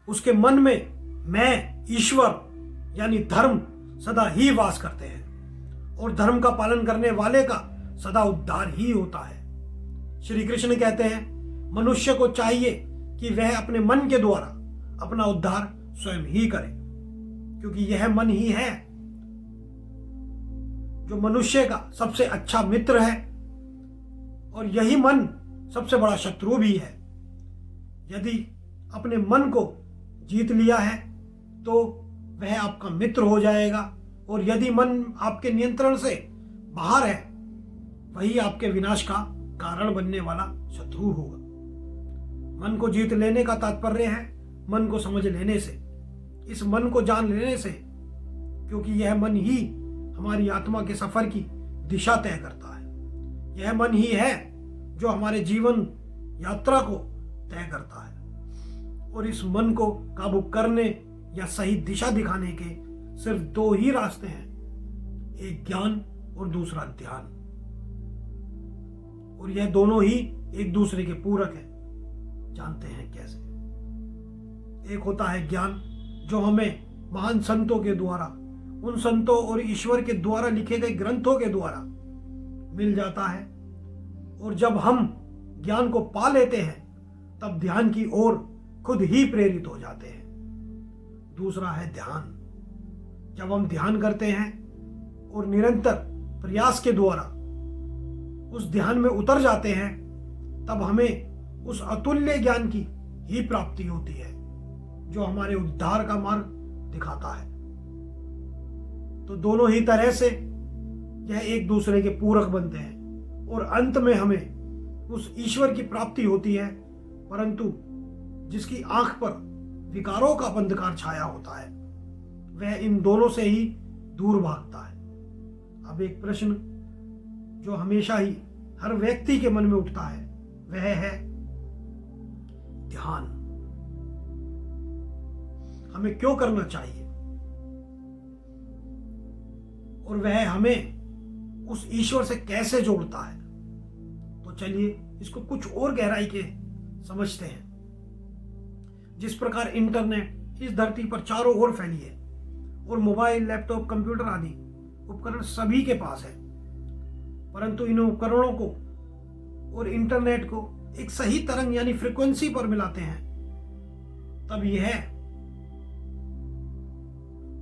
उसके मन में मैं, ईश्वर यानी धर्म सदा ही वास करते हैं और धर्म का पालन करने वाले का सदा उद्धार ही होता है। श्री कृष्ण कहते हैं मनुष्य को चाहिए कि वह अपने मन के द्वारा अपना उद्धार स्वयं ही करे, क्योंकि यह मन ही है जो मनुष्य का सबसे अच्छा मित्र है और यही मन सबसे बड़ा शत्रु भी है। यदि अपने मन को जीत लिया है तो वह आपका मित्र हो जाएगा और यदि मन आपके नियंत्रण से बाहर है वही आपके विनाश का कारण बनने वाला शत्रु होगा। मन को जीत लेने का तात्पर्य है मन को समझ लेने से, इस मन को जान लेने से, क्योंकि यह मन ही हमारी आत्मा के सफर की दिशा तय करता है। यह मन ही है जो हमारे जीवन यात्रा को तय करता है और इस मन को काबू करने या सही दिशा दिखाने के सिर्फ दो ही रास्ते हैं, एक ज्ञान और दूसरा ध्यान, और यह दोनों ही एक दूसरे के पूरक हैं। जानते हैं कैसे? एक होता है ज्ञान जो हमें महान संतों के द्वारा, उन संतों और ईश्वर के द्वारा लिखे गए ग्रंथों के द्वारा मिल जाता है, और जब हम ज्ञान को पा लेते हैं तब ध्यान की ओर खुद ही प्रेरित हो जाते हैं। दूसरा है ध्यान। जब हम ध्यान करते हैं और निरंतर प्रयास के द्वारा उस ध्यान में उतर जाते हैं तब हमें उस अतुल्य ज्ञान की ही प्राप्ति होती है जो हमारे उद्धार का मार्ग दिखाता है। तो दोनों ही तरह से यह एक दूसरे के पूरक बनते हैं और अंत में हमें उस ईश्वर की प्राप्ति होती है, परंतु जिसकी आंख पर विकारों का अंधकार छाया होता है वह इन दोनों से ही दूर भागता है। अब एक प्रश्न जो हमेशा ही हर व्यक्ति के मन में उठता है वह है ध्यान। हमें क्यों करना चाहिए और वह हमें उस ईश्वर से कैसे जोड़ता है? तो चलिए इसको कुछ और गहराई के समझते हैं। जिस प्रकार इंटरनेट इस धरती पर चारों ओर फैली है और मोबाइल, लैपटॉप, कंप्यूटर आदि उपकरण सभी के पास है, परंतु इन उपकरणों को और इंटरनेट को एक सही तरंग यानी फ्रीक्वेंसी पर मिलाते हैं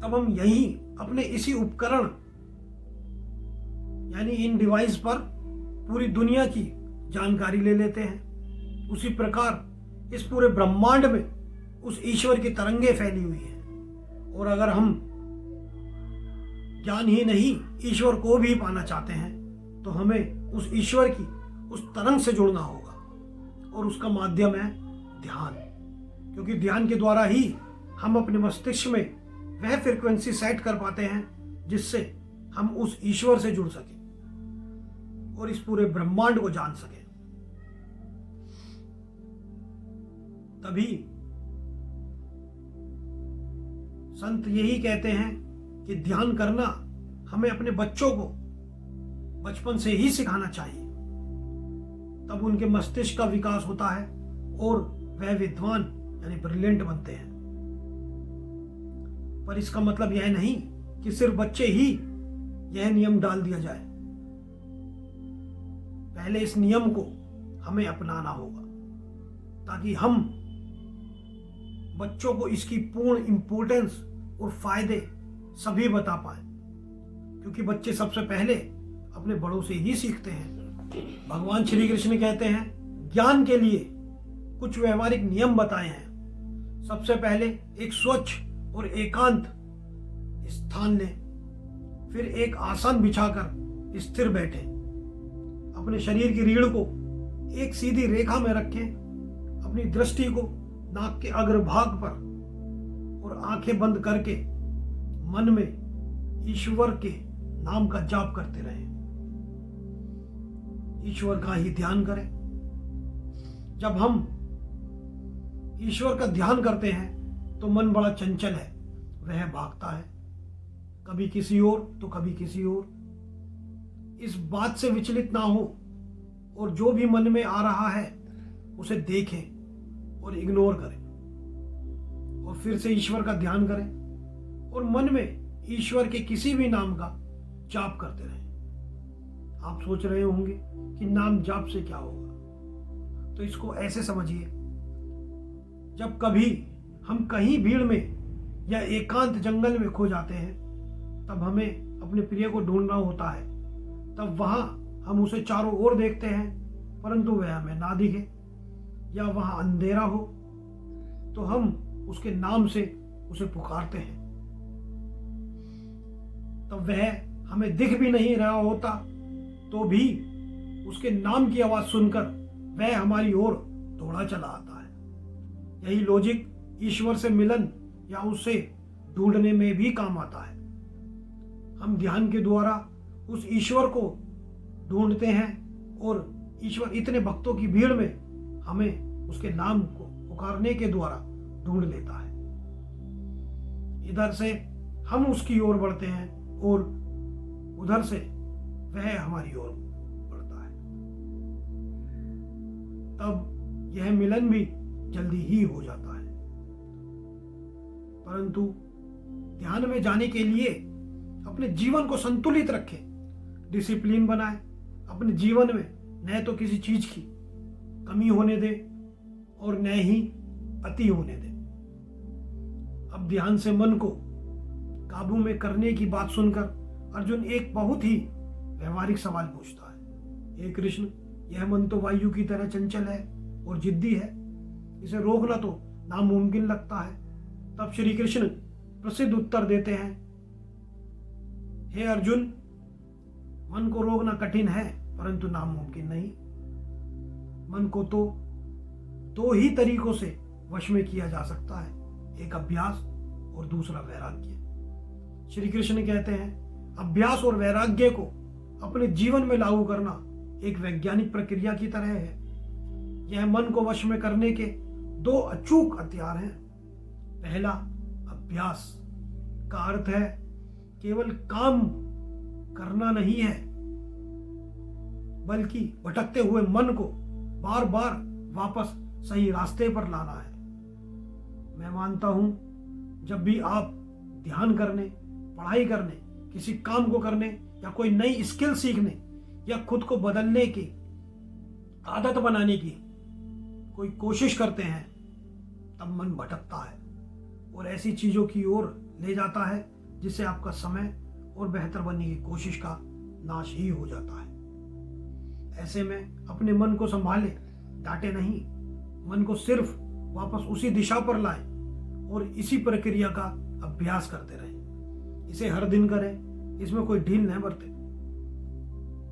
तब हम यही अपने इसी उपकरण यानी इन डिवाइस पर पूरी दुनिया की जानकारी ले लेते हैं। उसी प्रकार इस पूरे ब्रह्मांड में उस ईश्वर की तरंगे फैली हुई हैं, और अगर हम ज्ञान ही नहीं ईश्वर को भी पाना चाहते हैं तो हमें उस ईश्वर की उस तरंग से जुड़ना होगा और उसका माध्यम है ध्यान, क्योंकि ध्यान के द्वारा ही हम अपने मस्तिष्क में वह फ्रीक्वेंसी सेट कर पाते हैं जिससे हम उस ईश्वर से जुड़ सकें और इस पूरे ब्रह्मांड को जान सकें। तभी संत यही कहते हैं कि ध्यान करना हमें अपने बच्चों को बचपन से ही सिखाना चाहिए, तब उनके मस्तिष्क का विकास होता है और वह विद्वान यानी ब्रिलियंट बनते हैं। पर इसका मतलब यह नहीं कि सिर्फ बच्चे ही यह नियम डाल दिया जाए। पहले इस नियम को हमें अपनाना होगा ताकि हम बच्चों को इसकी पूर्ण इंपॉर्टेंस और फायदे सभी बता पाए, क्योंकि बच्चे सबसे पहले अपने बड़ों से ही सीखते हैं। भगवान श्री कृष्ण कहते हैं ज्ञान के लिए कुछ व्यवहारिक नियम बताए हैं। सबसे पहले एक स्वच्छ और एकांत स्थान लें, फिर एक आसन बिछाकर स्थिर बैठें, अपने शरीर की रीढ़ को एक सीधी रेखा में रखें, अपनी दृष्टि को नाक के अग्रभाग पर और आंखें बंद करके मन में ईश्वर के नाम का जाप करते रहें। ईश्वर का ही ध्यान करें। जब हम ईश्वर का ध्यान करते हैं तो मन बड़ा चंचल है, वह भागता है, कभी किसी ओर तो कभी किसी ओर। इस बात से विचलित ना हो और जो भी मन में आ रहा है उसे देखें और इग्नोर करें। फिर से ईश्वर का ध्यान करें और मन में ईश्वर के किसी भी नाम का जाप करते रहें। आप सोच रहे होंगे कि नाम जाप से क्या होगा, तो इसको ऐसे समझिए, जब कभी हम कहीं भीड़ में या एकांत जंगल में खो जाते हैं, तब हमें अपने प्रिय को ढूंढना होता है। तब वहां हम उसे चारों ओर देखते हैं, परंतु वह हमें ना दिखे, या वहां अंधेरा हो तो हम उसके नाम से उसे पुकारते हैं, तब वह हमें दिख भी नहीं रहा होता तो भी उसके नाम की आवाज सुनकर वह हमारी ओर दौड़ा चला आता है। यही लॉजिक ईश्वर से मिलन या उसे ढूंढने में भी काम आता है। हम ध्यान के द्वारा उस ईश्वर को ढूंढते हैं और ईश्वर इतने भक्तों की भीड़ में हमें उसके नाम को पुकारने के द्वारा ढूंढ लेता है। इधर से हम उसकी ओर बढ़ते हैं और उधर से वह हमारी ओर बढ़ता है। तब यह मिलन भी जल्दी ही हो जाता है। परंतु ध्यान में जाने के लिए अपने जीवन को संतुलित रखें, डिसिप्लिन बनाएं, अपने जीवन में न तो किसी चीज की कमी होने दे और न ही अति होने दे। अब ध्यान से मन को काबू में करने की बात सुनकर अर्जुन एक बहुत ही व्यवहारिक सवाल पूछता है। हे कृष्ण, यह मन तो वायु की तरह चंचल है और जिद्दी है, इसे रोकना तो नामुमकिन लगता है। तब श्री कृष्ण प्रसिद्ध उत्तर देते हैं, हे अर्जुन, मन को रोकना कठिन है परंतु नामुमकिन नहीं। मन को तो दो ही तरीकों से वश में किया जा सकता है, एक अभ्यास और दूसरा वैराग्य। श्री कृष्ण कहते हैं, अभ्यास और वैराग्य को अपने जीवन में लागू करना एक वैज्ञानिक प्रक्रिया की तरह है। यह मन को वश में करने के दो अचूक हथियार हैं। पहला, अभ्यास का अर्थ है केवल काम करना नहीं है, बल्कि भटकते हुए मन को बार बार वापस सही रास्ते पर लाना है। मैं मानता हूं, जब भी आप ध्यान करने, पढ़ाई करने, किसी काम को करने या कोई नई स्किल सीखने या खुद को बदलने की आदत बनाने की कोई कोशिश करते हैं, तब मन भटकता है और ऐसी चीजों की ओर ले जाता है जिससे आपका समय और बेहतर बनने की कोशिश का नाश ही हो जाता है। ऐसे में अपने मन को संभालें, डांटे नहीं, मन को सिर्फ वापस उसी दिशा पर लाएं और इसी प्रक्रिया का अभ्यास करते रहें। इसे हर दिन करें, इसमें कोई ढील न बरतें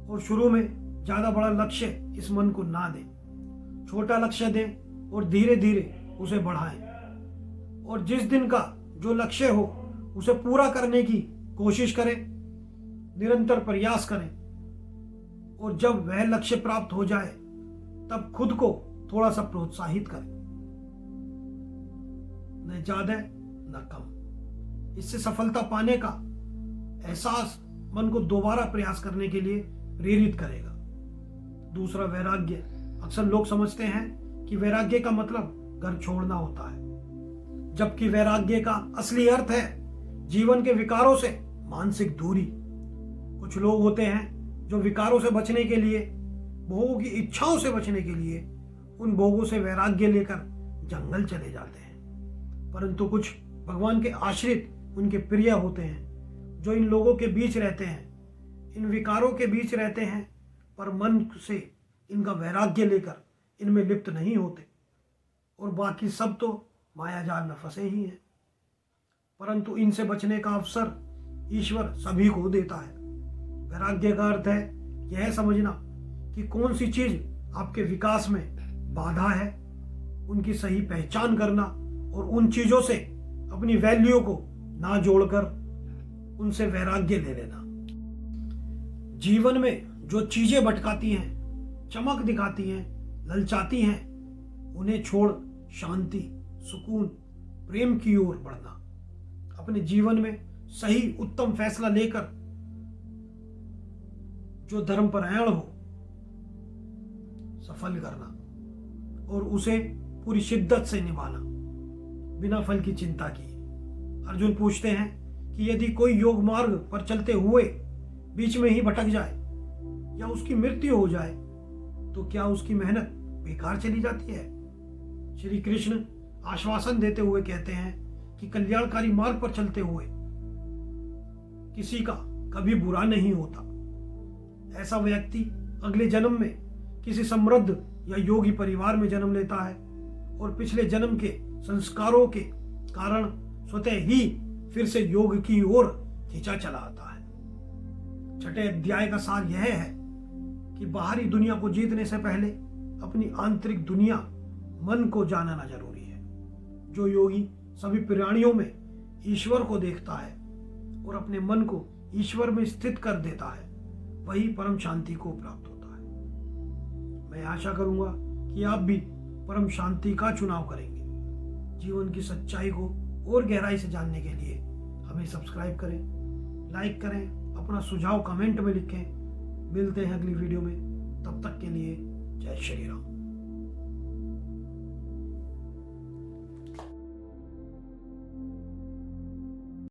और शुरू में ज्यादा बड़ा लक्ष्य इस मन को ना दें। छोटा लक्ष्य दें और धीरे धीरे उसे बढ़ाएं और जिस दिन का जो लक्ष्य हो उसे पूरा करने की कोशिश करें, निरंतर प्रयास करें और जब वह लक्ष्य प्राप्त हो जाए तब खुद को थोड़ा सा प्रोत्साहित करें, न ज्यादा न कम। इससे सफलता पाने का एहसास मन को दोबारा प्रयास करने के लिए प्रेरित करेगा। दूसरा, वैराग्य। अक्सर लोग समझते हैं कि वैराग्य का मतलब घर छोड़ना होता है, जबकि वैराग्य का असली अर्थ है जीवन के विकारों से मानसिक दूरी। कुछ लोग होते हैं जो विकारों से बचने के लिए, भोगों की इच्छाओं से बचने के लिए उन भोगों से वैराग्य लेकर जंगल चले जाते हैं। परंतु कुछ भगवान के आश्रित उनके प्रिय होते हैं जो इन लोगों के बीच रहते हैं, इन विकारों के बीच रहते हैं, पर मन से इनका वैराग्य लेकर इनमें लिप्त नहीं होते और बाकी सब तो माया जाल में फंसे ही हैं। परंतु इनसे बचने का अवसर ईश्वर सभी को देता है। वैराग्य का अर्थ है यह समझना कि कौन सी चीज आपके विकास में बाधा है, उनकी सही पहचान करना और उन चीजों से अपनी वैल्यू को ना जोड़कर उनसे वैराग्य ले लेना। जीवन में जो चीजें भटकाती हैं, चमक दिखाती हैं, ललचाती हैं, उन्हें छोड़ शांति, सुकून, प्रेम की ओर बढ़ना, अपने जीवन में सही उत्तम फैसला लेकर जो धर्मपरायण हो सफल करना और उसे पूरी शिद्दत से निभाना। बिना फल की चिंता किए। अर्जुन पूछते हैं कि यदि कोई योग मार्ग पर चलते हुए बीच में ही भटक जाए या उसकी मृत्यु हो जाए तो क्या उसकी मेहनत बेकार चली जाती है? श्री कृष्ण आश्वासन देते हुए कहते हैं कि कल्याणकारी मार्ग पर चलते हुए किसी का कभी बुरा नहीं होता। ऐसा व्यक्ति अगले जन्म में किसी समृद्ध या योगी परिवार में जन्म लेता है और पिछले जन्म के संस्कारों के कारण स्वतः ही फिर से योग की ओर खींचा चला आता है। छठे अध्याय का सार यह है कि बाहरी दुनिया को जीतने से पहले अपनी आंतरिक दुनिया मन को जानना जरूरी है। जो योगी सभी प्राणियों में ईश्वर को देखता है और अपने मन को ईश्वर में स्थित कर देता है वही परम शांति को प्राप्त होता है। मैं आशा करूंगा कि आप भी परम शांति का चुनाव करेंगे। जीवन की सच्चाई को और गहराई से जानने के लिए हमें सब्सक्राइब करें, लाइक करें, अपना सुझाव कमेंट में लिखें। मिलते हैं अगली वीडियो में, तब तक के लिए जय श्री राम।